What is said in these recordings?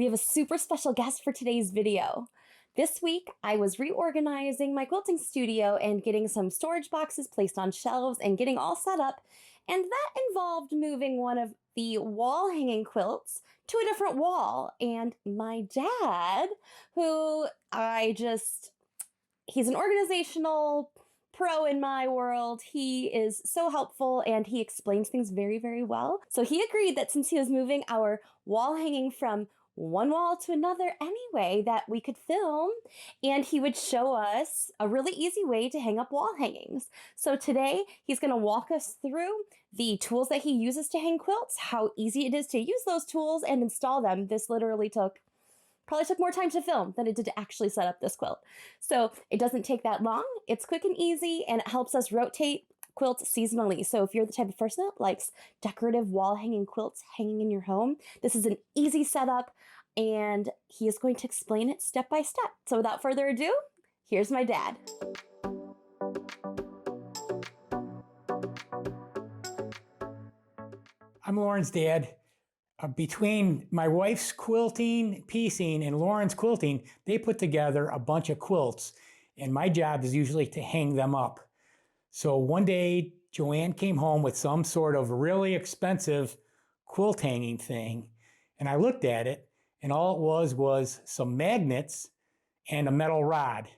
we have a super special guest for today's video. This week, I was reorganizing my quilting studio and getting some storage boxes placed on shelves and getting all set up, and that involved moving one of the wall hanging quilts to a different wall. And my dad, he's an organizational pro in my world. He is so helpful and he explains things very, very well. So he agreed that since he was moving our wall hanging from one wall to another anyway, that we could film and he would show us a really easy way to hang up wall hangings. So today he's going to walk us through the tools that he uses to hang quilts, how easy it is to use those tools and install them. This probably took more time to film than it did to actually set up this quilt. So it doesn't take that long. It's quick and easy, and it helps us rotate quilts seasonally. So if you're the type of person that likes decorative wall hanging quilts hanging in your home, this is an easy setup, and he is going to explain it step by step. So without further ado, here's my dad. I'm Lauren's dad. Between my wife's quilting, piecing, and Lauren's quilting, they put together a bunch of quilts, and my job is usually to hang them up. So one day, Joanne came home with some sort of really expensive quilt hanging thing, and I looked at it, and all it was some magnets and a metal rod.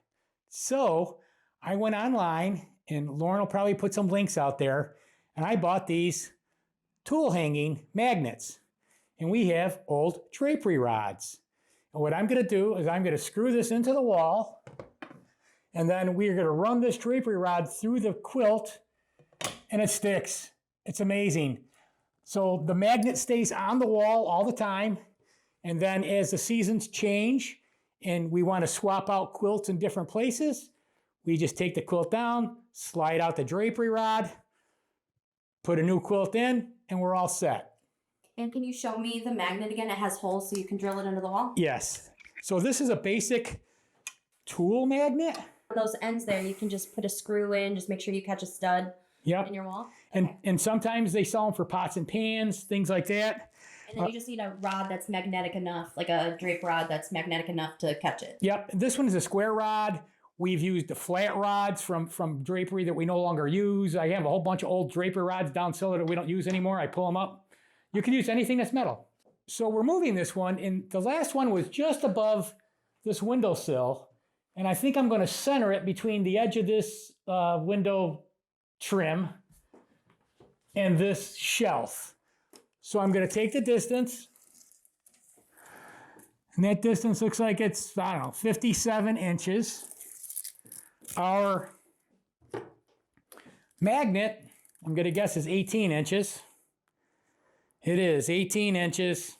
So I went online, and Lauren will probably put some links out there, and I bought these tool hanging magnets. And we have old drapery rods. And what I'm going to do is I'm going to screw this into the wall, and then we're going to run this drapery rod through the quilt, and it sticks. It's amazing. So the magnet stays on the wall all the time, and then as the seasons change and we want to swap out quilts in different places, we just take the quilt down, slide out the drapery rod, put a new quilt in, and we're all set. And can you show me the magnet again? It has holes so you can drill it into the wall? Yes. So this is a basic tool magnet. Those ends there, you can just put a screw in, just make sure you catch a stud in your wall. And sometimes they sell them for pots and pans, things like that. And then you just need a rod that's magnetic enough, like a drape rod that's magnetic enough to catch it. Yep. This one is a square rod. We've used the flat rods from drapery that we no longer use. I have a whole bunch of old drapery rods down cellar that we don't use anymore. I pull them up. You can use anything that's metal. So we're moving this one, and the last one was just above this windowsill, and I think I'm going to center it between the edge of this window trim and this shelf. So I'm going to take the distance, and that distance looks like it's, 57 inches. Our magnet, I'm going to guess, is 18 inches. It is 18 inches.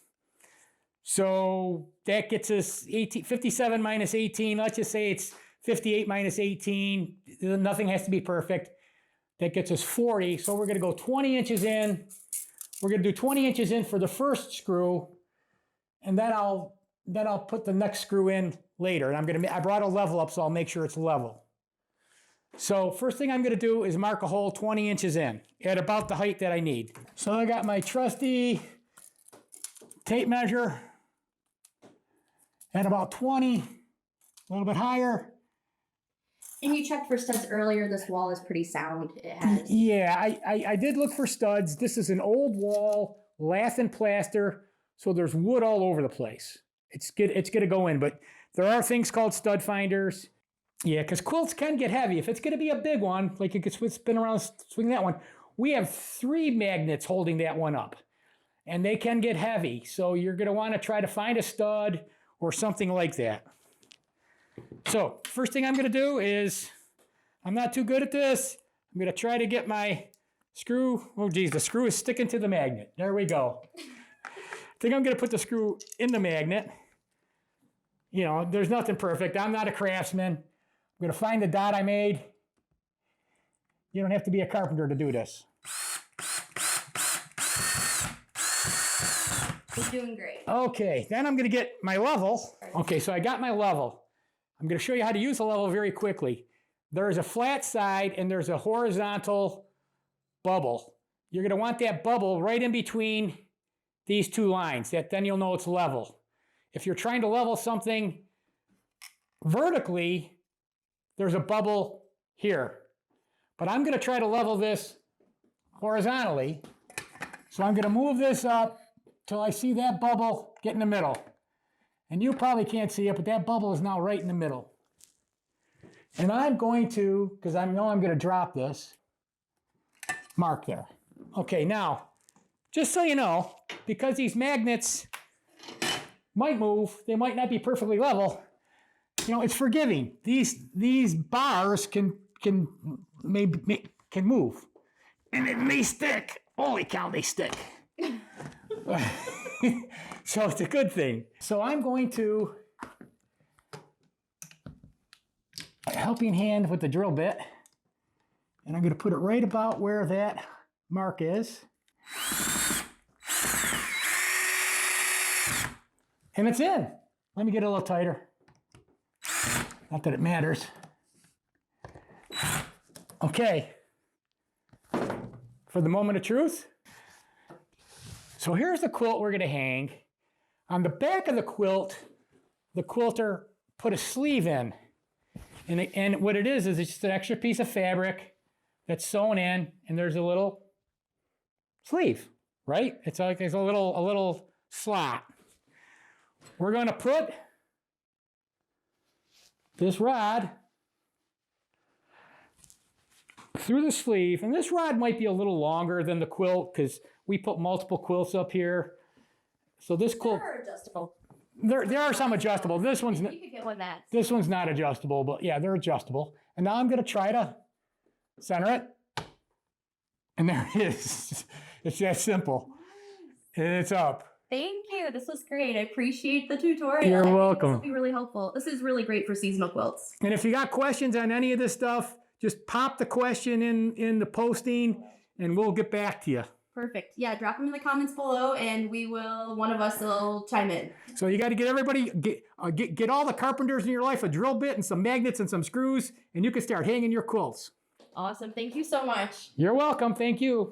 So that gets us 57 minus 18. Let's just say it's 58 minus 18. Nothing has to be perfect. That gets us 40. So we're going to go 20 inches in. We're going to do 20 inches in for the first screw, and then I'll put the next screw in later. And I brought a level up, so I'll make sure it's level. So first thing I'm going to do is mark a hole 20 inches in at about the height that I need. So I got my trusty tape measure at about 20, a little bit higher. And you checked for studs earlier. This wall is pretty sound. It has. Yeah, I did look for studs. This is an old wall, lath and plaster, so there's wood all over the place. It's going to go in, but there are things called stud finders. Yeah, because quilts can get heavy. If it's going to be a big one, like you could spin around, swing that one, we have 3 magnets holding that one up. And they can get heavy. So you're going to want to try to find a stud or something like that. So first thing I'm going to do is, I'm not too good at this. I'm going to try to get my screw. Oh, geez, the screw is sticking to the magnet. There we go. I think I'm going to put the screw in the magnet. You know, there's nothing perfect. I'm not a craftsman. I'm going to find the dot I made. You don't have to be a carpenter to do this. You're doing great. Okay, then I'm going to get my level. Okay, so I got my level. I'm going to show you how to use the level very quickly. There's a flat side and there's a horizontal bubble. You're going to want that bubble right in between these two lines. Then you'll know it's level. if you're trying to level something vertically, there's a bubble here. But I'm going to try to level this horizontally. So I'm going to move this up till I see that bubble get in the middle. And you probably can't see it, but that bubble is now right in the middle. And I'm going to, because I know I'm going to drop this, mark there. Okay, now, just so you know, because these magnets might move, they might not be perfectly level, you know, it's forgiving. These bars can move. And it may stick. Holy cow, they stick. So it's a good thing. So I'm going to, a helping hand with the drill bit, and I'm going to put it right about where that mark is. And it's in. Let me get it a little tighter. Not that it matters. Okay. For the moment of truth. So here's the quilt we're going to hang. On the back of the quilt, the quilter put a sleeve in. And what it is it's just an extra piece of fabric that's sewn in, and there's a little sleeve, right? It's like there's a little slot. We're going to put this rod through the sleeve, and this rod might be a little longer than the quilt because we put multiple quilts up here. So this quilt, They're adjustable. there are some adjustable. This one's You could get one that. this one's not adjustable, but yeah, they're adjustable. And now I'm going to try to center it, and there it is. It's that simple. And it's up. Thank you. This was great. I appreciate the tutorial. You're I think welcome. This will be really helpful. This is really great for seasonal quilts. And if you got questions on any of this stuff, just pop the question in the posting, and we'll get back to you. Perfect. Yeah, drop them in the comments below, and one of us will chime in. So you got to get everybody, get all the carpenters in your life a drill bit and some magnets and some screws, and you can start hanging your quilts. Awesome. Thank you so much. You're welcome. Thank you.